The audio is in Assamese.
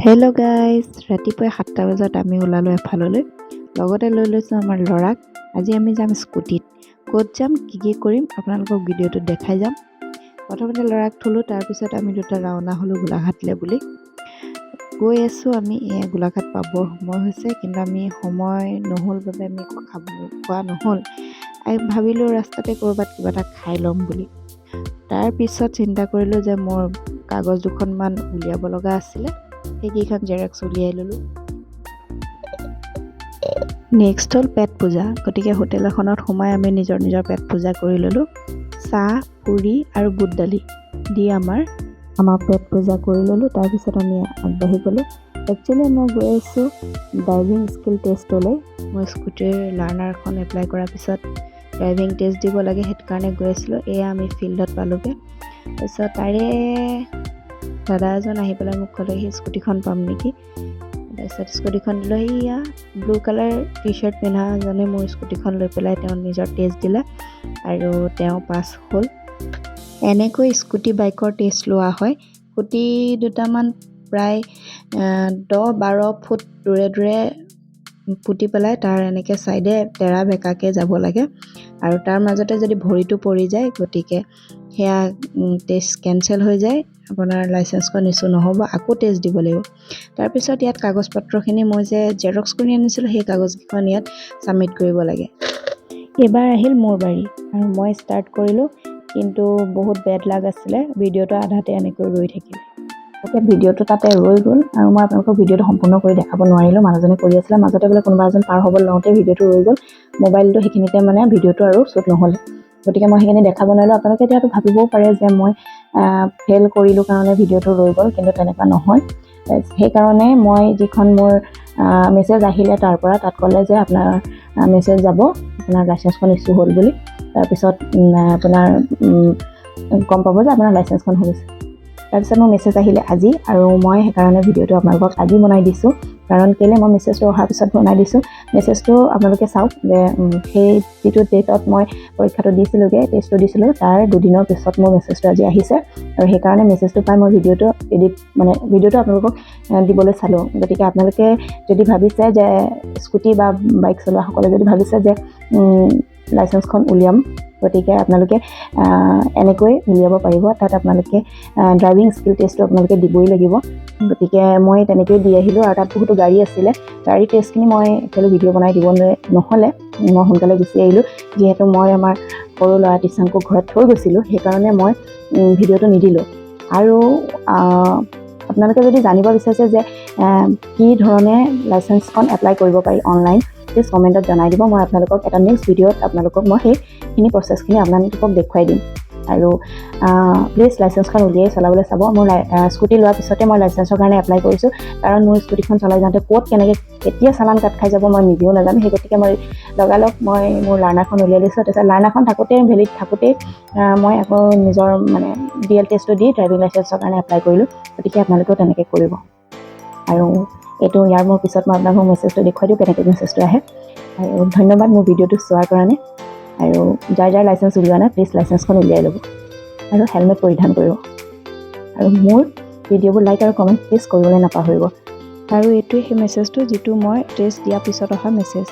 হেল্ল' গাইজ, ৰাতিপুৱা 7টা বজাত আমি ওলালোঁ এফাললৈ। লগতে লৈ লৈছোঁ আমাৰ ল'ৰাক। আজি আমি যাম স্কুটিত। ক'ত যাম, কি কৰিম আপোনালোকক ভিডিঅ'টোত দেখাই যাম। প্ৰথমতে ল'ৰাক থলোঁ, তাৰপিছত আমি দুটা ৰাওনা হ'লোঁ গোলাঘাটলৈ বুলি। গৈ আছোঁ আমি, গোলাঘাট পাবৰ সময় হৈছে, কিন্তু আমি সময় নহ'ল বাবে আমি খোৱা নহ'ল। ভাবিলোঁ ৰাস্তাতে ক'ৰবাত কিবা এটা খাই ল'ম বুলি। তাৰপিছত চিন্তা কৰিলোঁ যে মোৰ কাগজ দুখনমান উলিয়াব লগা আছিলে, সেইকেইখন জেৰক্স উলিয়াই ল'লোঁ। নেক্সট হ'ল পেট পূজা, গতিকে হোটেল এখনত সোমাই আমি নিজৰ পেট পূজা কৰি ল'লোঁ। চাহ, পুৰি আৰু বুট দালি দি আমাৰ পেট পূজা কৰি ল'লোঁ। তাৰপিছত আমি আগবাঢ়ি গ'লোঁ। একচুৱেলি মই গৈ আছোঁ ড্ৰাইভিং স্কিল টেষ্টলৈ। মই স্কুটিৰ লাৰ্ণাৰখন এপ্লাই কৰাৰ পিছত ড্ৰাইভিং টেষ্ট দিব লাগে, সেইটো কাৰণে গৈ আছিলোঁ। এয়া আমি ফিল্ডত পালোঁগৈ। তাৰপিছত তাৰে দাদা এজন আহি পেলাই মোক ক'লে সি স্কুটিখন পাম নেকি। তাৰপিছত স্কুটিখন দিলোঁ। সেয়া ব্লু কালাৰ টি চাৰ্ট পিন্ধাজনে মোৰ স্কুটিখন লৈ পেলাই তেওঁ নিজৰ টেষ্ট দিলে আৰু তেওঁ পাছ হ'ল। এনেকৈ স্কুটি বাইকৰ টেষ্ট লোৱা হয়। স্কুটি দুটামান প্ৰায় 10-12 ফুট দূৰে পুতি পেলাই তাৰ এনেকৈ ছাইডে তেৰা বেঁকাকৈ যাব লাগে, আৰু তাৰ মাজতে যদি ভৰিটো পৰি যায়, গতিকে সেয়া টেষ্ট কেঞ্চেল হৈ যায়, আপোনাৰ লাইচেঞ্চখন ইছ্যু নহ'ব, আকৌ টেষ্ট দিব লাগিব। তাৰপিছত ইয়াত কাগজ পত্ৰখিনি মই যে জেৰক্স কৰি আনিছিলোঁ, সেই কাগজকেইখন ইয়াত ছাবমিট কৰিব লাগে। এইবাৰ আহিল মোৰ বাৰী আৰু মই ষ্টাৰ্ট কৰিলোঁ, কিন্তু বহুত বেড লাগ আছিলে। ভিডিঅ'টো আধাতে এনেকৈ ৰৈ থাকিলে। এতিয়া ভিডিঅ'টো তাতে ৰৈ গ'ল আৰু মই আপোনালোকক ভিডিঅ'টো সম্পূৰ্ণ কৰি দেখাব নোৱাৰিলোঁ। মানুহজনে কৰি আছিলে, মাজতে বোলে কোনোবা এজন পাৰ হ'ব লওঁতে ভিডিঅ'টো ৰৈ গ'ল। মোবাইলটো সেইখিনিতে ভিডিঅ'টো আৰু শ্বুট নহ'লে, গতিকে মই সেইখিনি দেখাব নোৱাৰিলোঁ। আপোনালোকে এতিয়াতো ভাবিবও পাৰে যে মই ফেইল কৰিলোঁ কাৰণে ভিডিঅ'টো ৰৈ গ'ল, কিন্তু তেনেকুৱা নহয়। সেইকাৰণে মই যিখন মোৰ মেছেজ আহিলে তাত ক'লে যে আপোনাৰ মেছেজ যাব, আপোনাৰ লাইচেঞ্চখন ইছ্যু হ'ল বুলি। তাৰপিছত আপোনাৰ গম পাব যে আপোনাৰ লাইচেঞ্চখন হৈছে। তাৰপিছত মোৰ মেছেজ আহিলে আজি, আৰু মই সেইকাৰণে ভিডিঅ'টো আপোনালোকক আজি বনাই দিছোঁ। কাৰণ কেলৈ মই মেছেজটো অহাৰ পিছত বনাই দিছোঁ, মেছেজটো আপোনালোকে চাওক যে সেই যিটো ডেটত মই পৰীক্ষাটো দিছিলোঁগৈ, টেষ্টটো দিছিলোঁ, তাৰ দুদিনৰ পিছত মোৰ মেছেজটো আজি আহিছে। আৰু সেইকাৰণে মেছেজটো পাই মই ভিডিঅ'টো আপোনালোকক দিবলৈ চালোঁ। গতিকে আপোনালোকে যদি ভাবিছে যে স্কুটি বা বাইক চলোৱাসকলে যদি ভাবিছে যে লাইচেঞ্চখন উলিয়াম, গতিকে আপোনালোকে এনেকৈ উলিয়াব পাৰিব। তাত আপোনালোকে ড্ৰাইভিং স্কিল টেষ্টটো আপোনালোকে দিবই লাগিব। গতিকে মই তেনেকৈ দি আহিলোঁ, আৰু তাত বহুতো গাড়ী আছিলে। গাড়ী টেষ্টখিনি মই একেলগে ভিডিঅ' বনাই দিব নহ'লে মই সোনকালে গুচি আহিলোঁ। যিহেতু মই আমাৰ সৰু ল'ৰা টিচাংকো ঘৰত থৈ গৈছিলোঁ, সেইকাৰণে মই ভিডিঅ'টো নিদিলোঁ। আৰু আপোনালোকে যদি জানিব বিচাৰিছে যে কি ধৰণে লাইচেঞ্চখন এপ্লাই কৰিব পাৰি অনলাইন, প্লিজ কমেণ্টত জনাই দিব। মই আপোনালোকক এটা নেক্সট ভিডিঅ'ত আপোনালোকক মই সেইখিনি প্ৰচেছখিনি আপোনালোকক দেখুৱাই দিম। আৰু প্লিজ লাইচেঞ্চখন উলিয়াই চলাবলৈ চাব। মোৰ স্কুটি লোৱাৰ পিছতে মই লাইচেঞ্চৰ কাৰণে এপ্লাই কৰিছোঁ, কাৰণ মোৰ স্কুটিখন চলাই যাওঁতে কেতিয়া চালান কাট খাই যাব মই নিজেও নাজানো। সেই গতিকে মই লগালগ মোৰ লাৰ্ণাৰখন উলিয়াই লৈছোঁ। তাৰপিছত লাৰ্ণাৰখন ভেলিড থাকোঁতেই মই আকৌ নিজৰ DL টেষ্টটো দি ড্ৰাইভিং লাইচেঞ্চৰ কাৰণে এপ্লাই কৰিলোঁ। গতিকে আপোনালোকেও তেনেকৈ কৰিব। আৰু ইয়াৰ মোৰ পিছত মই আপোনালোকক মেছেজটো দেখুৱাই দিওঁ, কেনেকৈ মেছেজটো আহে। আৰু ধন্যবাদ মোৰ ভিডিঅ'টো চোৱাৰ কাৰণে। আৰু যাৰ লাইচেঞ্চ উলিওৱা নাই, প্লিজ লাইচেঞ্চখন উলিয়াই ল'ব আৰু হেলমেট পৰিধান কৰিব। আৰু মোৰ ভিডিঅ'বোৰ লাইক আৰু কমেণ্ট প্লিজ কৰিবলৈ নাপাহৰিব। আৰু এইটোৱে সেই মেছেজটো যিটো মই টেষ্ট দিয়াৰ পিছত অহা মেছেজ।